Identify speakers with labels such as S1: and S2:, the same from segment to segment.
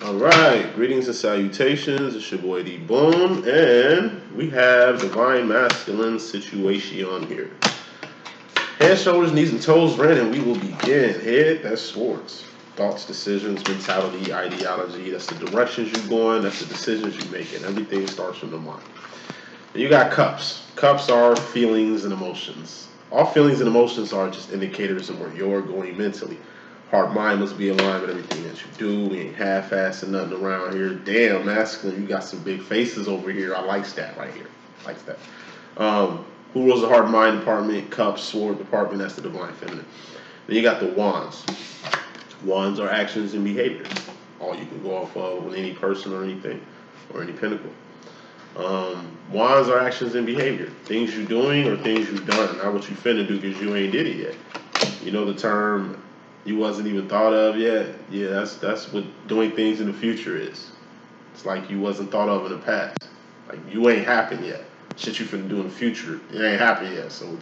S1: All right, greetings and salutations. It's your boy D.Boom, and we have Divine Masculine situation on here. Head, shoulders, knees, and toes ran, and we will begin. Head, that's sports. Thoughts, decisions, mentality, ideology. That's the directions you're going. That's the decisions you're making. Everything starts from the mind. And you got cups. Cups are feelings and emotions. All feelings and emotions are just indicators of where you're going mentally. Heart, mind must be aligned with everything that you do. We ain't half-assing nothing around here. Damn, masculine, you got some big faces over here. I like that right here. Likes that. Who rules the heart, mind department? Cups, sword department. That's the divine feminine. Then you got the wands. Wands are actions and behaviors. All you can go off of with any person or anything, or any pinnacle. Wands are actions and behavior. Things you're doing or things you've done, not what you finna do because you ain't did it yet. You know the term you wasn't even thought of yet? Yeah, that's what doing things in the future is. It's like you wasn't thought of in the past. Like you ain't happened yet. Shit you finna do in the future, it ain't happened yet. So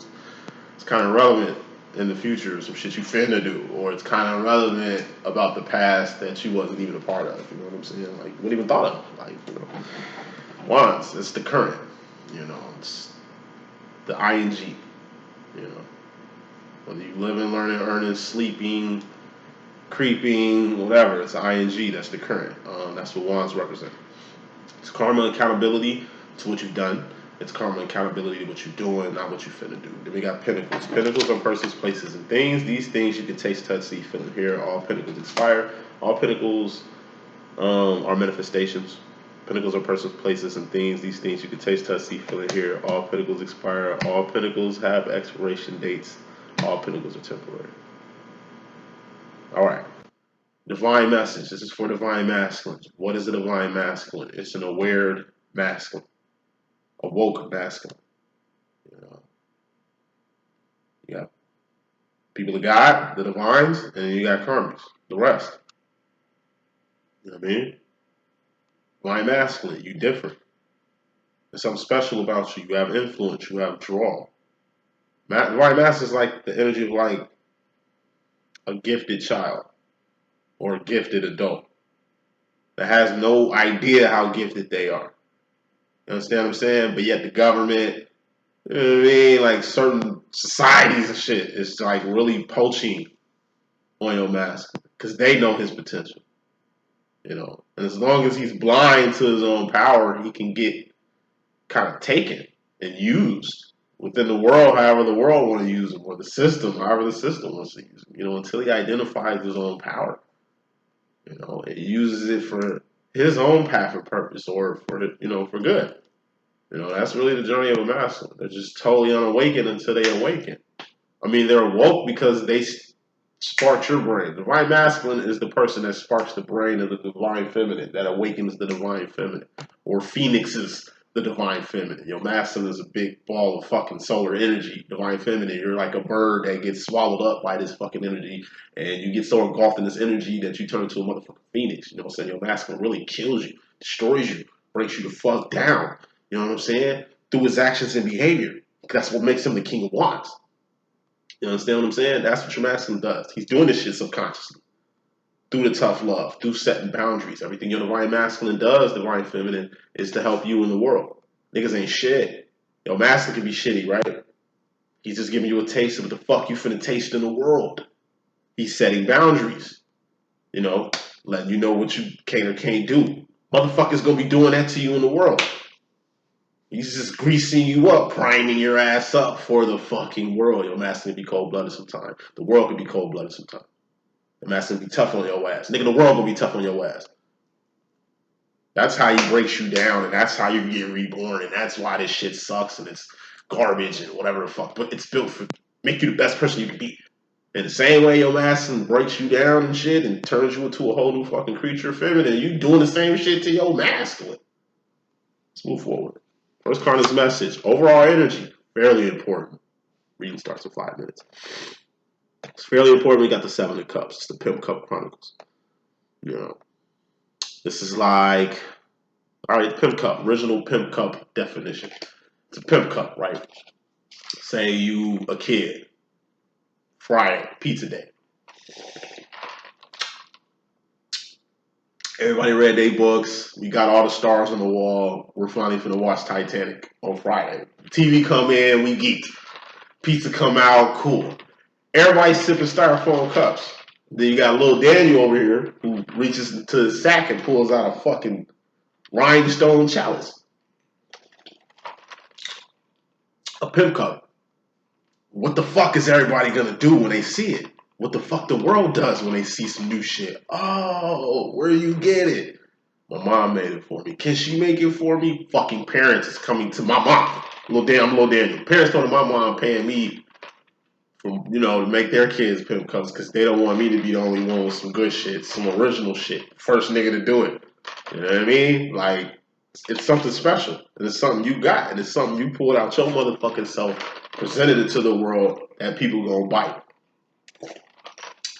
S1: it's kind of relevant in the future, some shit you finna do, or it's kind of relevant about the past that you wasn't even a part of. You know what I'm saying? Like you wouldn't even thought of. Like wands, it's the current. It's the ing. You know, whether you living, learning, earning, sleeping, creeping, whatever, it's ing. That's the current. That's what wands represent. It's karma and accountability to what you've done. It's karma and accountability to what you're doing, not what you finna do. Then we got pinnacles. Pinnacles are persons, places, and things. These things you can taste, touch, see, feel, and hear. All pinnacles expire. All pinnacles are manifestations. Pinnacles are persons, places, and things. These things you can taste, touch, see, feel, and hear. All pinnacles expire. All pinnacles have expiration dates. All pinnacles are temporary. All right. Divine message. This is for divine masculine. What is a divine masculine? It's an aware masculine, a woke masculine. You know, you got people of God, the divines, and then you got karmas, the rest. You know what I mean? Divine masculine, you different. There's something special about you. You have influence. You have draw. Divine masculine is like the energy of like a gifted child or a gifted adult that has no idea how gifted they are. You understand what I'm saying? But yet the government, you know what I mean? Like certain societies and shit is like really poaching on your mask because they know his potential. And as long as he's blind to his own power, he can get kind of taken and used within the world, however the world want to use him, or the system, however the system wants to use him. Until he identifies his own power. It uses it for his own path and purpose, or for good. That's really the journey of a masculine. They're just totally unawakened until they awaken. I mean, they're awoke because they spark your brain. Divine masculine is the person that sparks the brain of the divine feminine, that awakens the divine feminine, or phoenixes the divine feminine. Masculine is a big ball of fucking solar energy. Divine feminine, you're like a bird that gets swallowed up by this fucking energy, and you get so engulfed in this energy that you turn into a motherfucking phoenix. You know what I'm saying? Your masculine really kills you, destroys you, breaks you the fuck down. You know what I'm saying? Through his actions and behavior. That's what makes him the king of wands. You understand what I'm saying? That's what your masculine does. He's doing this shit subconsciously. Through the tough love, through setting boundaries. Everything your divine masculine does, divine feminine, is to help you in the world. Niggas ain't shit. Your masculine can be shitty, right? He's just giving you a taste of what the fuck you finna taste in the world. He's setting boundaries. Letting you know what you can or can't do. Motherfuckers gonna be doing that to you in the world. He's just greasing you up, priming your ass up for the fucking world. Your masculine can be cold-blooded sometimes. The world can be cold-blooded sometimes. The masculine be tough on your ass. Nigga, the world gonna be tough on your ass. That's how he breaks you down, and that's how you get reborn, and that's why this shit sucks, and it's garbage, and whatever the fuck. But it's built for make you the best person you can be. In the same way your masculine breaks you down and shit, and turns you into a whole new fucking creature, feminine, you doing the same shit to your masculine. Let's move forward. First card is message. Overall energy, fairly important. Reading starts in 5 minutes. It's fairly important. We got the Seven of Cups. It's the Pimp Cup Chronicles. This is like, all right, Pimp Cup, original Pimp Cup definition. It's a Pimp Cup, right? Say you a kid, Friday, pizza day. Everybody read their books. We got all the stars on the wall. We're finally finna watch Titanic on Friday. TV come in, we geeked. Pizza come out, cool. Everybody sipping styrofoam cups. Then you got little Daniel over here who reaches into his sack and pulls out a fucking rhinestone chalice. A pimp cup. What the fuck is everybody gonna do when they see it? What the fuck the world does when they see some new shit? Oh, where you get it? My mom made it for me. Can she make it for me? Fucking parents is coming to my mom. I'm little Daniel. Parents told my mom paying me for, to make their kids pimp cups because they don't want me to be the only one with some good shit, some original shit. First nigga to do it. You know what I mean? Like, it's something special. And it's something you got. And it's something you pulled out your motherfucking self, presented it to the world, that people gonna bite.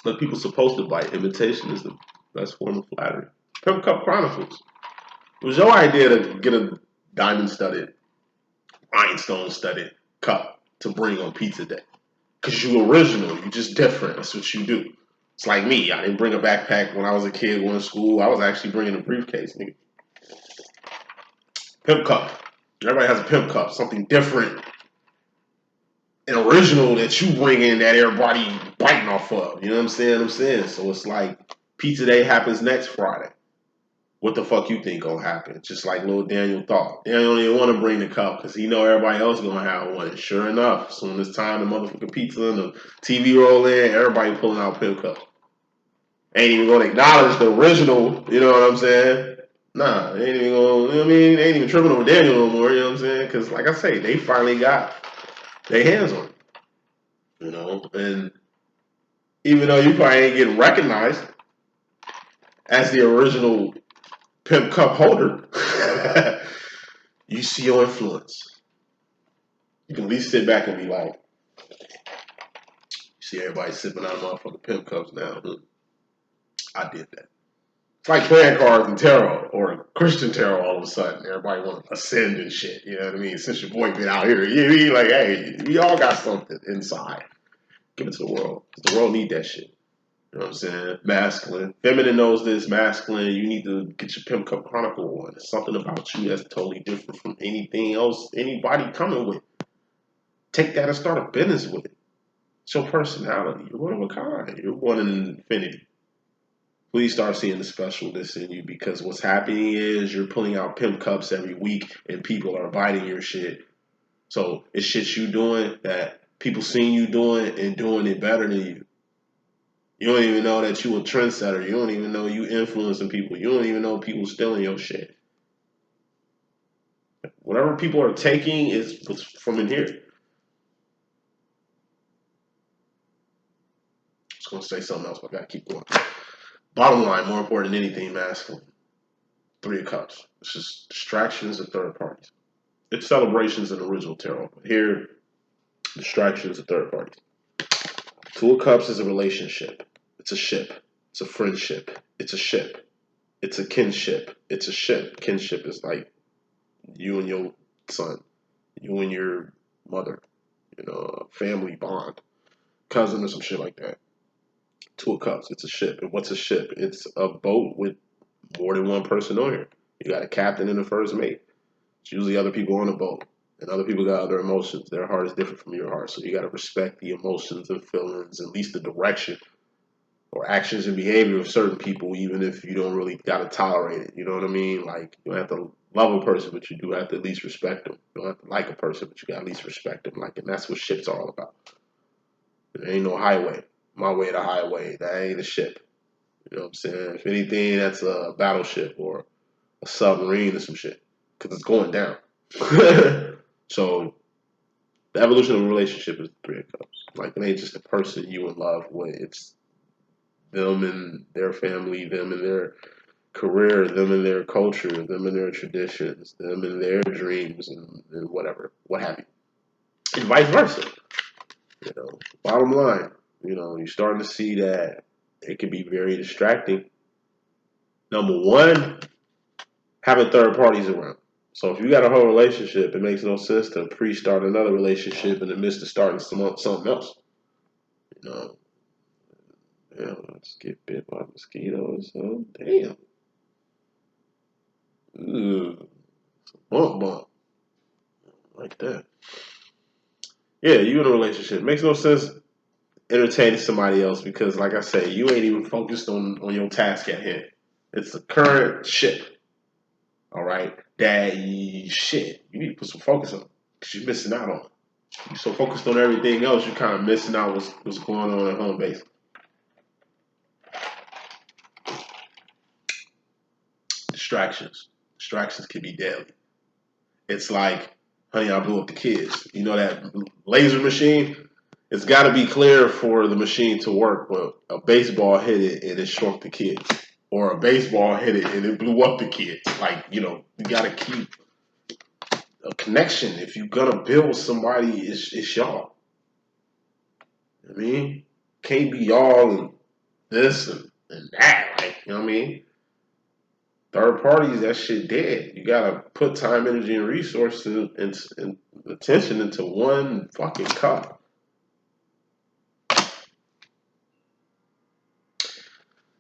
S1: But people supposed to bite. Imitation is the best form of flattery. Pimp Cup Chronicles. It was your idea to get a diamond-studded, rhinestone-studded cup to bring on pizza day. Because you original. You just different. That's what you do. It's like me. I didn't bring a backpack when I was a kid going to school. I was actually bringing a briefcase, nigga. Pimp cup. Everybody has a pimp cup. Something different and original that you bring in that everybody biting off of. You know what I'm saying? So it's like pizza day happens next Friday. What the fuck you think gonna happen? Just like little Daniel thought. Daniel don't even want to bring the cup because he know everybody else gonna have one. And sure enough, as soon as time the motherfucking pizza and the TV roll in, everybody pulling out pimp cups. Ain't even gonna acknowledge the original, you know what I'm saying? Nah, ain't even gonna, you know what I mean? They ain't even tripping over Daniel no more, you know what I'm saying? Because like I say, they finally got their hands on it, And even though you probably ain't getting recognized as the original pimp cup holder, you see your influence. You can at least sit back and be like, you see everybody sipping out of motherfucking pimp cups now. I did that. It's like playing cards in tarot or Christian tarot all of a sudden. Everybody want to ascend and shit. You know what I mean? Since your boy been out here, you mean like, hey, we all got something inside. Give it to the world. The world need that shit. You know what I'm saying? Masculine. Feminine knows this. Masculine, you need to get your Pimp Cup Chronicle on. It's something about you that's totally different from anything else anybody coming with. Take that and start a business with it. It's your personality. You're one of a kind. You're one in infinity. Please start seeing the specialness in you because what's happening is you're pulling out pimp cups every week and people are biting your shit. So it's shit you doing that people seeing you doing and doing it better than you. You don't even know that you a trendsetter. You don't even know you influencing people. You don't even know people stealing your shit. Whatever people are taking is what's from in here. I was going to say something else, but I got to keep going. Bottom line, more important than anything, masculine. 3 of Cups. It's just distractions and third parties. It's celebrations and original tarot. But here, distractions and third parties. 2 of Cups is a relationship. It's a ship. It's a friendship. It's a ship. It's a kinship. It's a ship. Kinship is like you and your son, you and your mother, family bond, cousin or some shit like that. 2 of Cups. It's a ship. And what's a ship? It's a boat with more than one person on it. You got a captain and a first mate. It's usually other people on the boat. And other people got other emotions. Their heart is different from your heart. So you got to respect the emotions and feelings, at least the direction or actions and behavior of certain people, even if you don't really got to tolerate it. You know what I mean? Like, you don't have to love a person, but you do have to at least respect them. You don't have to like a person, but you got to at least respect them. Like, and that's what ship's all about. There ain't no highway. My way to highway. That ain't a ship. You know what I'm saying? If anything, that's a battleship or a submarine or some shit. Because it's going down. So, the evolution of a relationship is the 3 of Cups. Like, it ain't just a person you in love with. It's them and their family, them and their career, them and their culture, them and their traditions, them and their dreams, and whatever, what have you. And vice versa. Bottom line, you're starting to see that it can be very distracting. Number one, having third parties around. So if you got a whole relationship, it makes no sense to pre-start another relationship in the midst of starting something else. Let's get bit by mosquitoes. So damn. Ooh, bump bump. Like that. Yeah, you in a relationship. Makes no sense entertaining somebody else because, like I say, you ain't even focused on your task at hand. It's the current ship. All right, that shit. You need to put some focus on it because you're missing out on it. You're so focused on everything else, you're kind of missing out what's going on at home base. Distractions can be deadly. It's like, honey, I blew up the kids. You know that laser machine? It's got to be clear for the machine to work, but a baseball hit it and it shrunk the kids. Or a baseball hit it and it blew up the kids. Like, you got to keep a connection. If you're going to build somebody, it's y'all. I mean, can't be y'all and this and that. Like, you know what I mean? Third parties, that shit dead. You gotta put time, energy, and resources and attention into one fucking cup.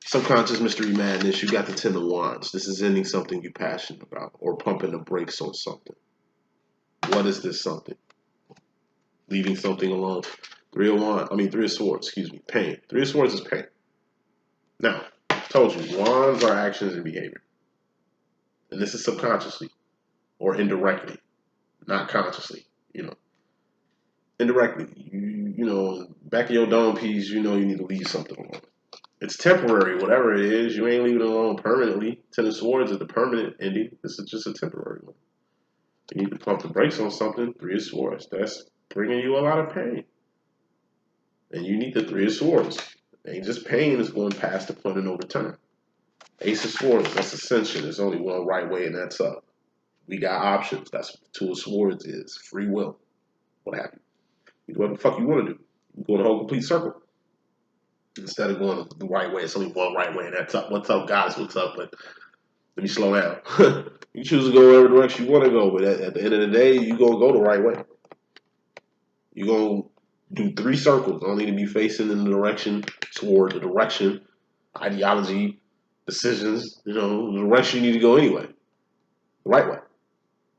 S1: Subconscious mystery madness. You got the 10 of wands. This is ending something you're passionate about or pumping the brakes on something. What is this something? Leaving something alone. 3 of swords, excuse me. Pain. 3 of swords is pain. Now, I told you, wands are actions and behavior. And this is subconsciously or indirectly, not consciously, Indirectly, back in your dome piece, you need to leave something alone. It's temporary, whatever it is. You ain't leaving it alone permanently. 10 of swords is the permanent ending. This is just a temporary one. You need to pump the brakes on something. 3 of swords. That's bringing you a lot of pain. And you need the 3 of swords. It ain't just pain, it's going past the point of no return. Ace of swords, that's ascension. There's only one right way, and that's up. We got options. That's what the 2 of swords is. Free will. What happened? You do whatever the fuck you want to do. You go in a whole complete circle. Instead of going the right way, it's only one right way, and that's up. What's up, guys? What's up? But let me slow down. You choose to go whatever direction you want to go, but at the end of the day, you're going to go the right way. You're going to do 3 circles. Don't need to be facing in the direction, toward the direction, ideology, decisions, the direction you need to go anyway. The right way.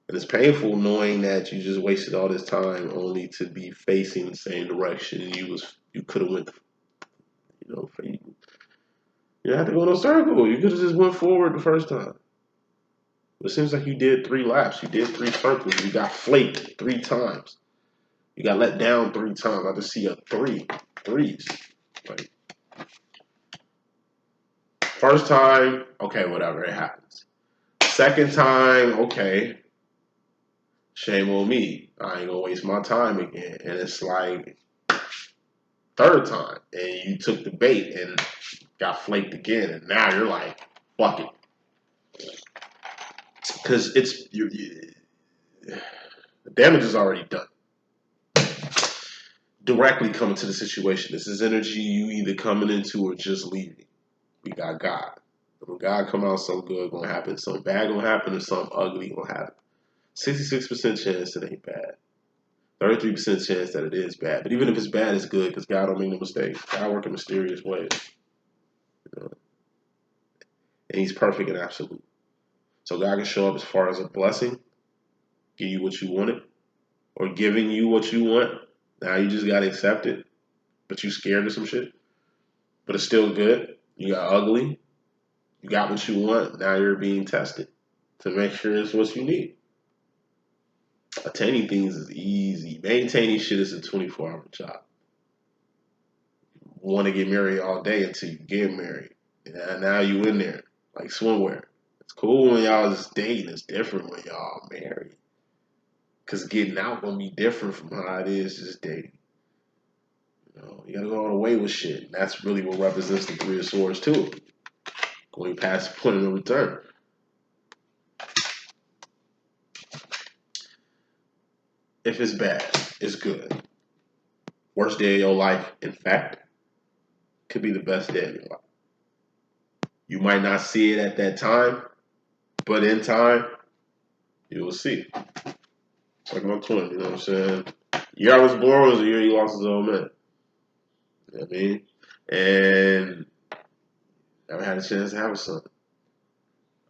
S1: And it's painful knowing that you just wasted all this time only to be facing the same direction and you could have went, you had to go in a circle. You could have just went forward the first time. But it seems like you did 3 laps. You did 3 circles. You got flaked 3 times. You got let down 3 times. I just see a 3. Threes. Like, first time, okay, whatever, it happens. Second time, okay, shame on me. I ain't gonna waste my time again. And it's like, third time, and you took the bait and got flaked again, and now you're like, fuck it. Because the damage is already done. Directly coming to the situation. This is energy you either coming into or just leaving. We got God. When God come out, something good gonna happen, something bad gonna happen, or something ugly gonna happen. 66% chance it ain't bad. 33% chance that it is bad. But even if it's bad, it's good because God don't make no mistakes. God work in mysterious ways. And He's perfect and absolute. So God can show up as far as a blessing, give you what you wanted, or giving you what you want. Now you just gotta accept it, but you scared of some shit. But it's still good. You got ugly. You got what you want. Now you're being tested to make sure it's what you need. Attaining things is easy. Maintaining shit is a 24-hour job. Want to get married all day until you get married. And now you in there like swimwear. It's cool when y'all just dating. It's different when y'all married. Because getting out gonna be different from how it is just dating. You gotta go all the way with shit. And that's really what represents the 3 of swords too. Going past the point of no return. If it's bad, it's good. Worst day of your life, in fact, could be the best day of your life. You might not see it at that time, but in time, you will see. It's like my twin, you know what I'm saying? The year I was born was the year he lost his old man. You know what I mean? And never had a chance to have a son.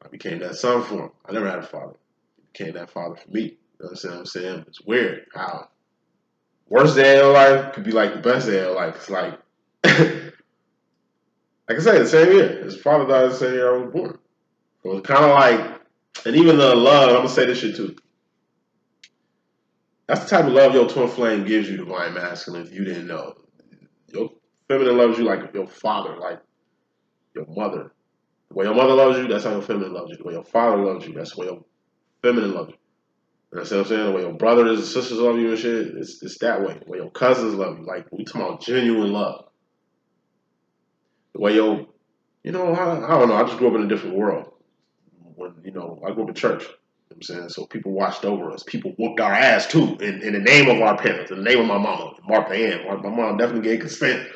S1: I became that son for him. I never had a father. He became that father for me. You know what I'm saying? It's weird how worst day of your life could be like the best day of your life. It's like, like I said, the same year. His father died the same year I was born. So it's kind of like, and even the love, I'm going to say this shit too. That's the type of love your twin flame gives you, divine masculine, if you didn't know. Your feminine loves you like your father, like your mother. The way your mother loves you, that's how your feminine loves you. The way your father loves you, that's the way your feminine loves you. You know what I'm saying? The way your brothers and sisters love you and shit, it's that way. The way your cousins love you. Like, we talking about genuine love. The way your, I don't know, I just grew up in a different world. When, I grew up in church. You know what I'm saying? So people watched over us. People whooped our ass too in the name of our parents, in the name of my mama, Martha Ann. My mom definitely gave consent.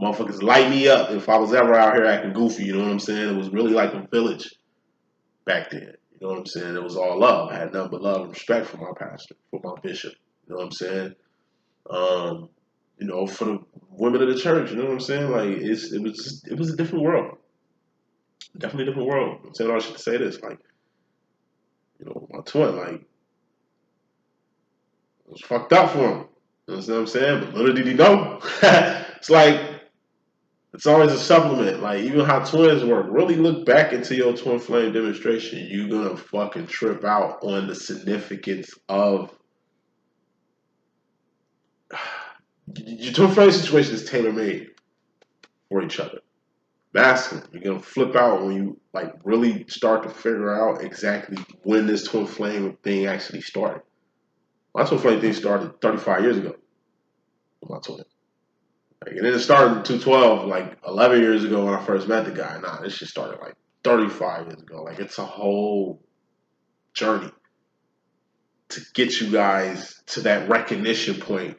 S1: Motherfuckers light me up if I was ever out here acting goofy, you know what I'm saying? It was really like a village back then. You know what I'm saying? It was all love. I had nothing but love and respect for my pastor, for my bishop. You know what I'm saying? For the women of the church, you know what I'm saying? Like, it was a different world. Definitely a different world. I'm saying all shit to say this. Like, my twin, like, it was fucked up for him. You know what I'm saying? But little did he know. It's like, it's always a supplement. Like, even how twins work. Really look back into your twin flame demonstration. You're gonna fucking trip out on the significance of your twin flame situation is tailor made for each other. Masculine, you're gonna flip out when you like really start to figure out exactly when this twin flame thing actually started. My twin flame thing started 35 years ago. My twin. Like, and then it started in 212, like 11 years ago when I first met the guy. Nah, this shit started like 35 years ago. Like, it's a whole journey to get you guys to that recognition point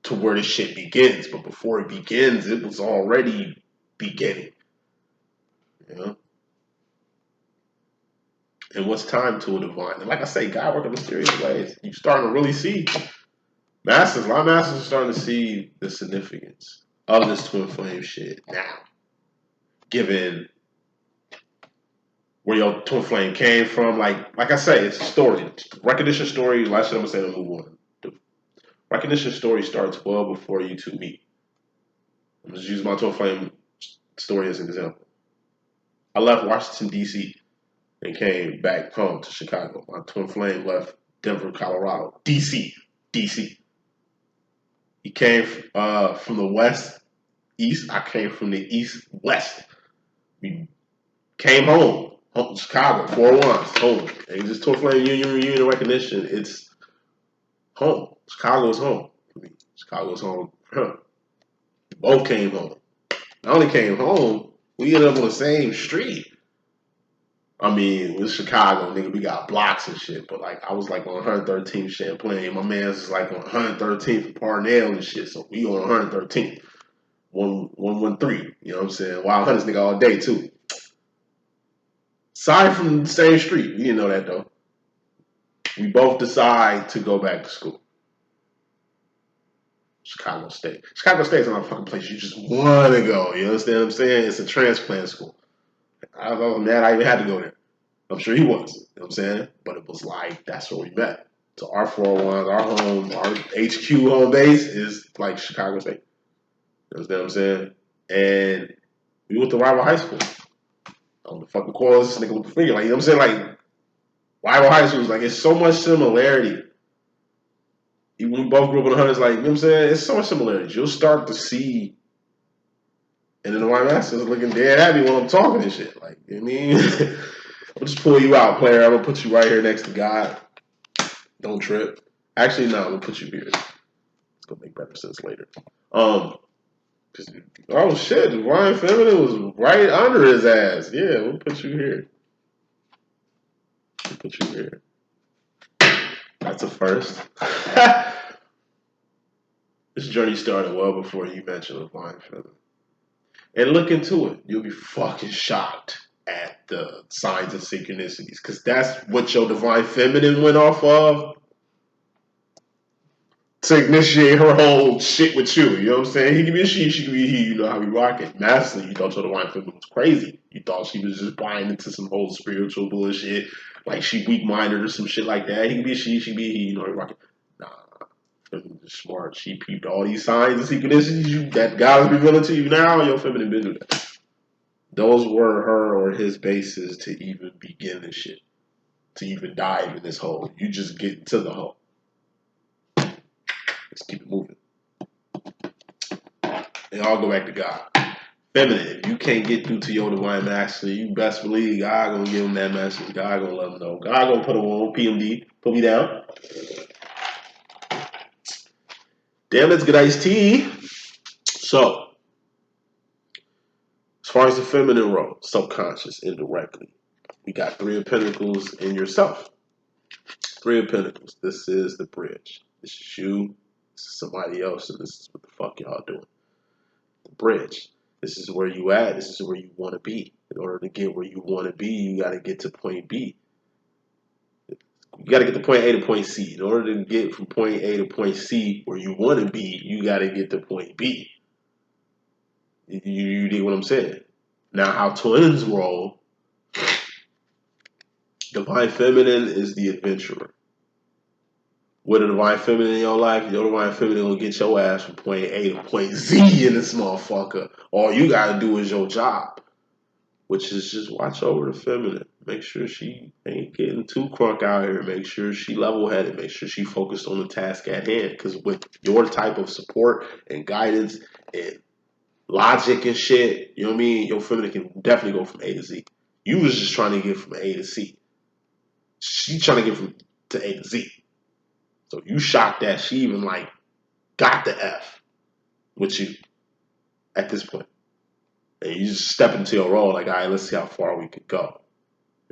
S1: to where this shit begins. But before it begins, it was already beginning. You know? And what's time to a divine? And like I say, God works in mysterious ways. You're starting to really see my masters are starting to see the significance of this twin flame shit now. Given where your twin flame came from, like I say, it's a story. Recognition story, last shit I'm gonna say to move on. The recognition story starts well before you two meet. I'm just use my twin flame story as an example. I left Washington, D.C. and came back home to Chicago. My twin flame left Denver, Colorado. D.C. He came from the west, east. I came from the east, west. We came home Chicago, 4-1, home. And just twin flame reunion recognition. It's home. Chicago's home for me. Chicago's home. Both came home. Not only came home, we ended up on the same street. I mean, with Chicago, nigga, we got blocks and shit. But like, I was like on 113th Champlain. My man's is like on 113th Parnell and shit. So we on 113th. 113. You know what I'm saying? Wild Hunters nigga all day too. Aside from the same street. We didn't know that though. We both decide to go back to school. Chicago State. Chicago State's not a fucking place you just want to go. You understand what I'm saying? It's a transplant school. I was mad I even had to go there. I'm sure he was. You know what I'm saying? But it was like, that's where we met. So our 401, our home, our HQ home base is like Chicago State. You understand what I'm saying? And we went to rival high school. I don't know the fucking call this nigga with the finger. Like, you know what I'm saying? Like, rival high schools, like, it's so much similarity. Even when we both grew up in the hundreds, like, you know what I'm saying? It's so much similarities. You'll start to see, and then the white master's looking dead at me when I'm talking and shit. Like, you know what I mean? I'll just pull you out, player. I'm gonna put you right here next to God. Don't trip. Actually, no, I'm gonna put you here. It's gonna make better sense later. Oh shit, Divine Feminine was right under his ass. Yeah, we'll put you here. We'll put you here. That's a first. This journey started well before you mentioned Divine Feminine. And look into it. You'll be fucking shocked at the signs and synchronicities. Because that's what your Divine Feminine went off of. to initiate her whole shit with you. You know what I'm saying? He can be a she can be a he. You know how we rock it. Masculine, you thought your divine feminine was crazy. You thought she was just buying into some whole spiritual bullshit, like she weak-minded or some shit like that. He can be a she can be a he. You know how we rock it. Nah, feminine is smart. She peeped all these signs and synchronicities that God is revealing to you now. Your feminine been through that. Those were her or his bases to even begin this shit, to even dive in this hole. You just get into the hole. Let's keep it moving. And all go back to God. Feminine, if you can't get through to your divine masculine, you best believe God gonna give him that message. God gonna let him know. God gonna put him on PMD. Put me down. Damn, let's get iced tea. So, as far as the feminine role, subconscious, indirectly, we got Three of Pentacles in yourself. Three of Pentacles. This is the bridge. This is you. This is somebody else, and this is what the fuck y'all doing. The bridge. This is where you at. This is where you want to be. In order to get where you want to be, you got to get to point B. You got to get to point A to point C. In order to get from point A to point C where you want to be, you got to get to point B. You dig what I'm saying? Now, how twins roll, divine feminine is the adventurer. With a divine feminine in your life, your divine feminine will get your ass from point A to point Z in this motherfucker. All you got to do is your job, which is just watch over the feminine. Make sure she ain't getting too crunk out here. Make sure she level-headed. Make sure she focused on the task at hand. Because with your type of support and guidance and logic and shit, you know what I mean? Your feminine can definitely go from A to Z. You was just trying to get from A to C. She trying to get from to A to Z. So you shocked that she even like got the F with you at this point. And you just step into your role like, all right, let's see how far we could go.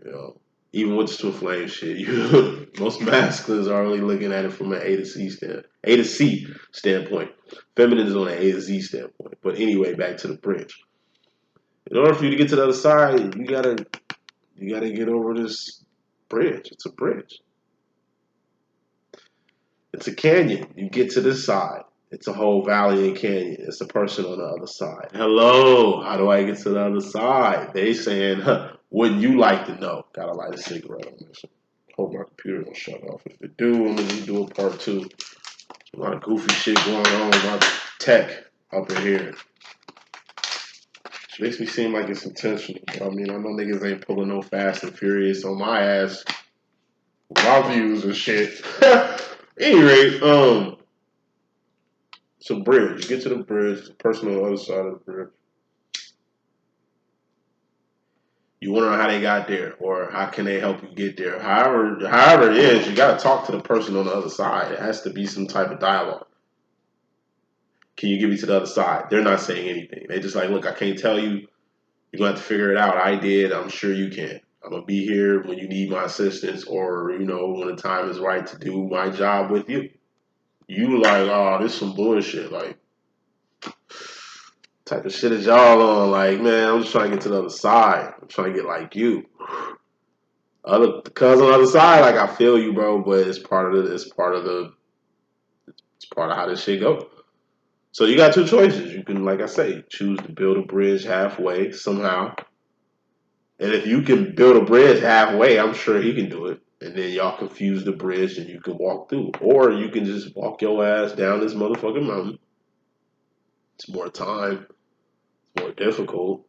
S1: You know, even with the twin flame shit, most masculines are only looking at it from an A to C standpoint. Feminine is on an A to Z standpoint. But anyway, back to the bridge. In order for you to get to the other side, you gotta get over this bridge. It's a bridge. It's a canyon. You get to this side. It's a whole valley and canyon. It's a person on the other side. Hello, how do I get to the other side? They saying, wouldn't you like to know? Gotta light a cigarette on this. Hope my computer don't shut off. If it do, I'm gonna do a part 2. A lot of goofy shit going on with my tech up in here. Which makes me seem like it's intentional. I mean, I know niggas ain't pulling no Fast and Furious on my ass. My views and shit. Anyway, it's a bridge. You get to the bridge, the person on the other side of the bridge. You want to know how they got there, or how can they help you get there. However it is, you got to talk to the person on the other side. It has to be some type of dialogue. Can you get me to the other side? They're not saying anything. They just like, look, I can't tell you. You're going to have to figure it out. I did. I'm sure you can. I'm going to be here when you need my assistance, or, you know, when the time is right to do my job with you. You like, oh, this some bullshit. Like, type of shit is y'all on. Like, man, I'm just trying to get to the other side. I'm trying to get like you. Cuz on the other side, like, I feel you, bro, but it's part of how this shit go. So you got two choices. You can, like I say, choose to build a bridge halfway somehow. And if you can build a bridge halfway, I'm sure he can do it. And then y'all confuse the bridge and you can walk through. Or you can just walk your ass down this motherfucking mountain. It's more time. It's more difficult.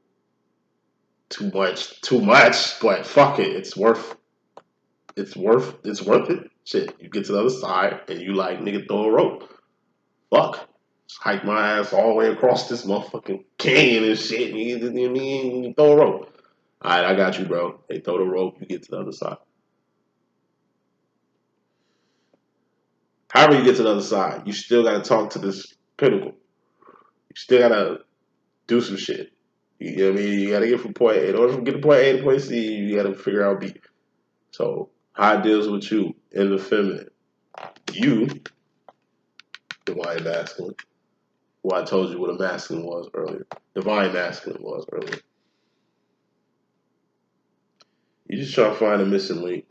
S1: Too much, but fuck it. It's worth it. Shit. You get to the other side and you like, nigga, throw a rope. Fuck. Just hike my ass all the way across this motherfucking canyon and shit. You throw a rope. Alright, I got you, bro. They throw the rope, you get to the other side. However you get to the other side, you still gotta talk to this pinnacle. You still gotta do some shit. You know what I mean? You gotta get from point A. In order to get to point A to point C, you gotta figure out B. So, how it deals with you in the feminine. You, divine masculine, who I told you what a masculine was earlier. Divine masculine was earlier. You just try to find a missing link.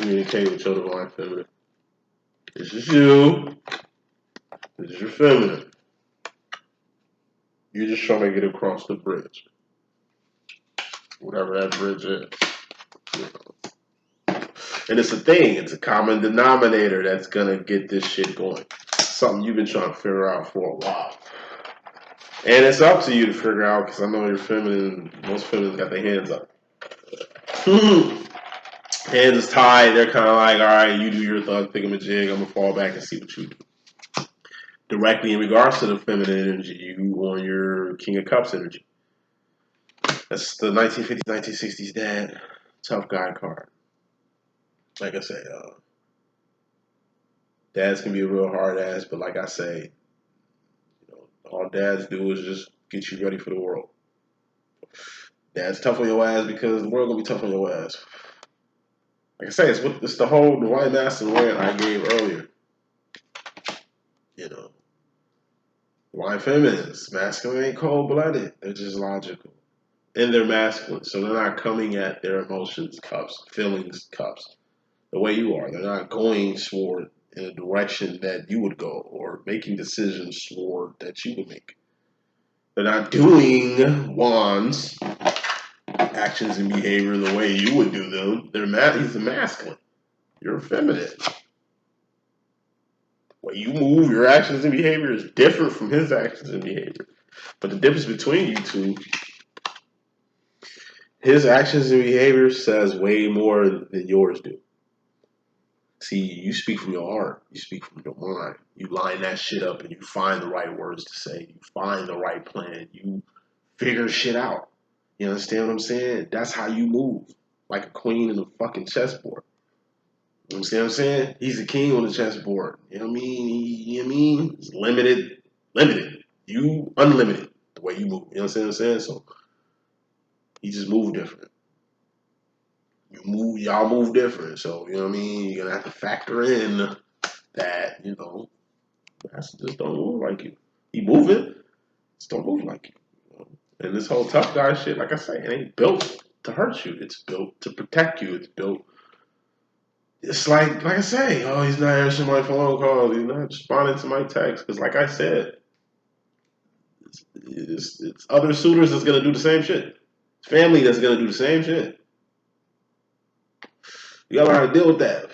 S1: communicate with your divine feminine. This is you. This is your feminine. You're just trying to get across the bridge. Whatever that bridge is. You know. And it's a thing. It's a common denominator that's going to get this shit going. Something you've been trying to figure out for a while. And it's up to you to figure out, because I know you're feminine. Most feminines got their hands up. Hands is tied. They're kind of like, all right, you do your thug thingamajig. I'm going to fall back and see what you do. Directly in regards to the feminine energy, you on your King of Cups energy. That's the 1950s, 1960s dad, tough guy card. Like I say, dads can be a real hard ass, but like I say, you know, all dads do is just get you ready for the world. Dad's tough on your ass because the world gonna be tough on your ass. Like I say, it's the whole divine masculine rant I gave earlier. You know, divine feminines, masculine ain't cold-blooded. They're just logical. And they're masculine, so they're not coming at their emotions cups, feelings cups, the way you are. They're not going toward in a direction that you would go or making decisions toward that you would make. They're not doing wands, actions and behavior the way you would do them. He's a masculine. You're feminine. The way you move, your actions and behavior is different from his actions and behavior. But the difference between you two, his actions and behavior says way more than yours do. See, you speak from your heart. You speak from your mind. You line that shit up and you find the right words to say. You find the right plan. You figure shit out. You understand what I'm saying? That's how you move. Like a queen in a fucking chessboard. You understand what I'm saying? He's a king on the chessboard. You know what I mean? You know what I mean? It's limited. You unlimited the way you move. You understand what I'm saying? So he just moved different. Y'all move different. So, you know what I mean? You're gonna have to factor in that, you know, that's just don't move like you. He moving, just don't move like you. You know? And this whole tough guy shit, like I say, it ain't built to hurt you. It's built to protect you. It's built. It's like I say, oh, he's not answering my phone calls. He's not responding to my texts. Because, like I said, it's other suitors that's gonna do the same shit. Family that's gonna do the same shit. You gotta learn how to deal with that.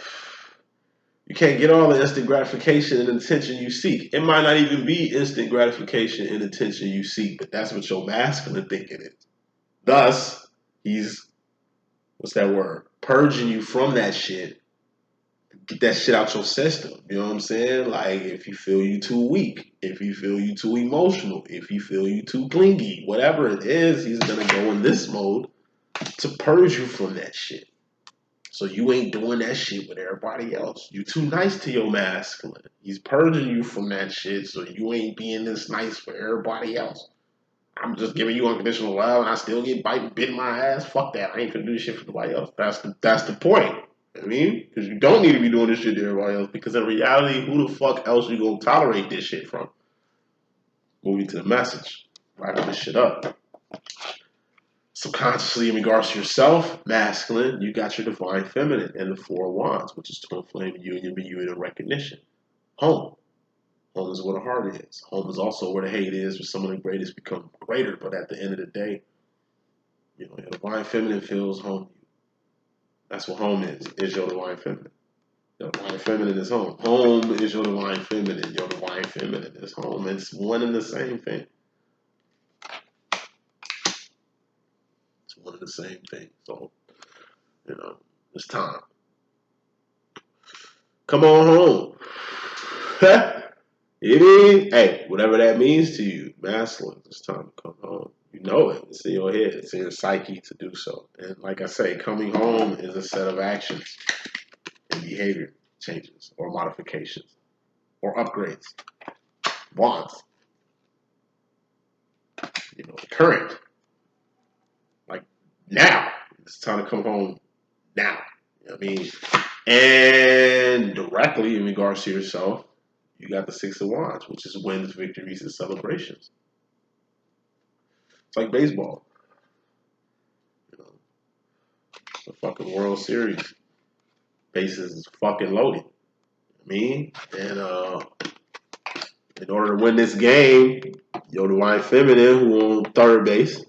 S1: You can't get all the instant gratification and attention you seek. It might not even be instant gratification and attention you seek, but that's what your masculine think it is. Thus, he's, what's that word? Purging you from that shit. Get that shit out your system. You know what I'm saying? Like, if you feel you too weak, if you feel you too emotional, if you feel you too clingy, whatever it is, he's gonna go in this mode to purge you from that shit. So you ain't doing that shit with everybody else. You too nice to your masculine. He's purging you from that shit, so you ain't being this nice for everybody else. I'm just giving you unconditional love, and I still get bit my ass. Fuck that. I ain't gonna do this shit for nobody else. That's the point. You know what I mean, because you don't need to be doing this shit to everybody else. Because in reality, who the fuck else you gonna tolerate this shit from? Moving to the message. Wrap this shit up. Subconsciously, in regards to yourself, masculine, you got your divine feminine and the four wands, which is twin flame union, reunion, and recognition. Home. Home is where the heart is. Home is also where the hate is, where some of the greatest become greater. But at the end of the day, you know, your divine feminine feels home. That's what home is your divine feminine. Your divine feminine is home. Home is your divine feminine. Your divine feminine is home. It's one and the same thing. One and the same thing. So, you know, it's time. Come on home. It is. Hey, whatever that means to you, masculine, it's time to come home. You know it. It's in your head. It's in your psyche to do so. And like I say, coming home is a set of actions and behavior changes or modifications or upgrades, wants. You know, current. Like now. It's time to come home now. You know what I mean? And directly in regards to yourself, you got the Six of Wands, which is wins, victories, and celebrations. It's like baseball. You know, the fucking World Series. bases is fucking loaded. I mean, and in order to win this game, your divine feminine who on third base,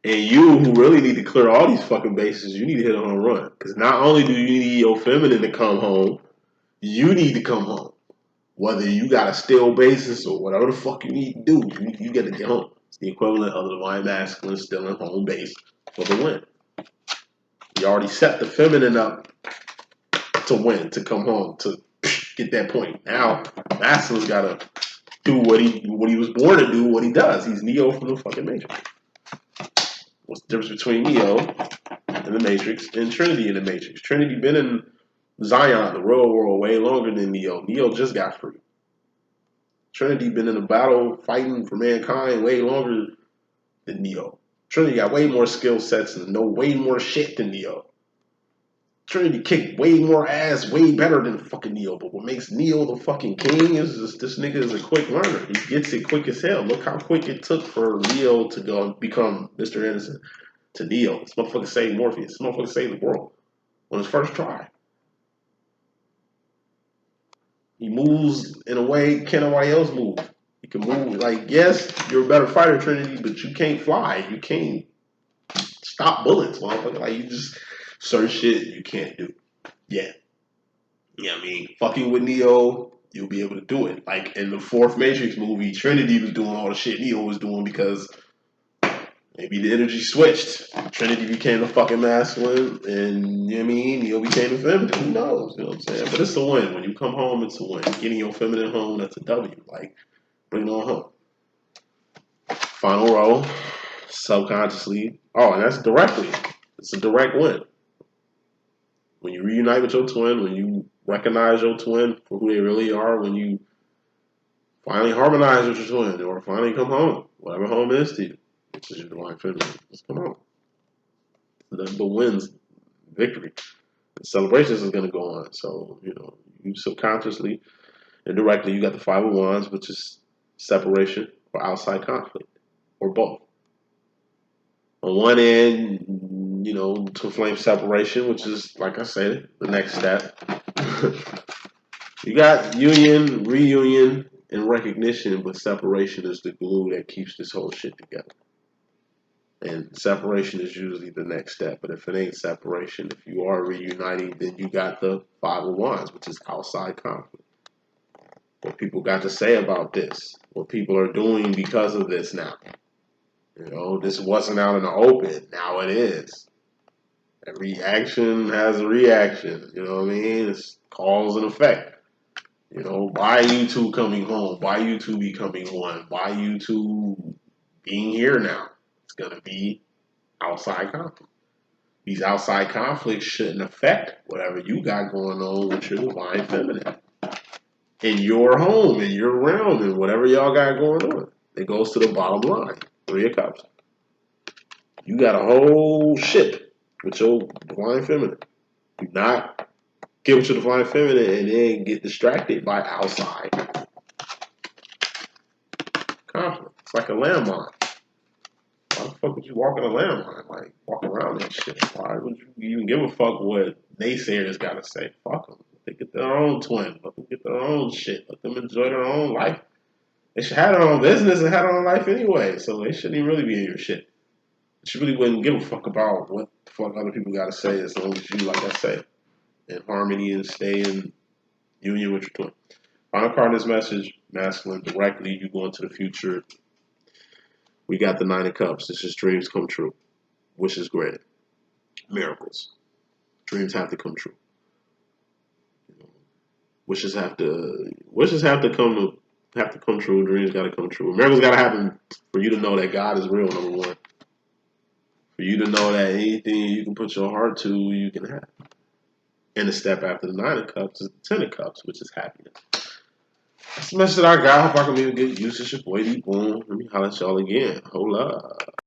S1: and you who really need to clear all these fucking bases, you need to hit a home run. Because not only do you need your feminine to come home, you need to come home. Whether you got to steal bases or whatever the fuck you need to do, you got to get home. It's the equivalent of the divine masculine stealing home base for the win. You already set the feminine up to win, to come home, to get that point. Now, masculine's got to do what he was born to do, what he does. He's Neo from the fucking Matrix. What's the difference between Neo in the Matrix and Trinity in the Matrix? Trinity been in Zion, the real world, way longer than Neo. Neo just got free. Trinity been in a battle fighting for mankind way longer than Neo. Trinity got way more skill sets and know way more shit than Neo. Trinity kicked way more ass, way better than fucking Neo. But what makes Neo the fucking king is this nigga is a quick learner. He gets it quick as hell. Look how quick it took for Neo to go and become Mr. Innocent to Neo. This motherfucker saved Morpheus. This motherfucker saved the world on his first try. He moves in a way can't nobody else move. You can move like, yes, you're a better fighter, Trinity, but you can't fly. You can't stop bullets, motherfucker. Like, you just certain shit you can't do. Yeah. Yeah, I mean, fucking with Neo, you'll be able to do it. Like in the fourth Matrix movie, Trinity was doing all the shit Neo was doing because maybe the energy switched. Trinity became the fucking masculine, and you know what I mean? Neo became the feminine. Who knows? You know what I'm saying? But it's a win. When you come home, it's a win. Getting your feminine home, that's a W. Like, bring it on home. Final row, subconsciously. Oh, and that's directly. It's a direct win. When you reunite with your twin, when you recognize your twin for who they really are, when you finally harmonize with your twin, or finally come home, whatever home is to you, which is your divine feminine, just come home. The wins, victory. The celebrations is going to go on. So, you know, you subconsciously and directly, you got the Five of Wands, which is separation or outside conflict, or both. On one end, you know, twin flame separation, which is, like I said, the next step. You got union, reunion, and recognition, but separation is the glue that keeps this whole shit together. And separation is usually the next step. But if it ain't separation, if you are reuniting, then you got the Five of Wands, which is outside conflict. What people got to say about this, what people are doing because of this now. You know, this wasn't out in the open. Now it is. Every action has a reaction. You know what I mean? It's cause and effect. You know, by you two coming home, by you two becoming one, by you two being here now, it's going to be outside conflict. These outside conflicts shouldn't affect whatever you got going on with your divine feminine. In your home, in your realm, and whatever y'all got going on. It goes to the bottom line. Three of Cups. You got a whole ship with your divine feminine. Do not get with your divine feminine and then get distracted by outside conflict. It's like a landmine. Why the fuck would you walk in a landmine? Like, walk around that shit. Why would you even give a fuck what naysayers gotta say? Fuck them. They get their own twin. Let them get their own shit. Let them enjoy their own life. They should have their own business and have their own life anyway, so they shouldn't even really be in your shit. You really wouldn't give a fuck about what the fuck other people gotta say as long as you, like I say, in harmony and stay in union with your twin. Final card in this message, masculine, directly, you go into the future. We got the Nine of Cups. This is dreams come true. Wishes granted. Miracles. Dreams have to come true. Wishes have to come true. Dreams gotta come true. Miracles gotta happen for you to know that God is real, number one. For you to know that anything you can put your heart to, you can have. And the step after the Nine of Cups is the Ten of Cups, which is happiness. That's the message that I got. Hope I can be a good use. It's your boy D.Boom. Let me holler at y'all again. Hold up.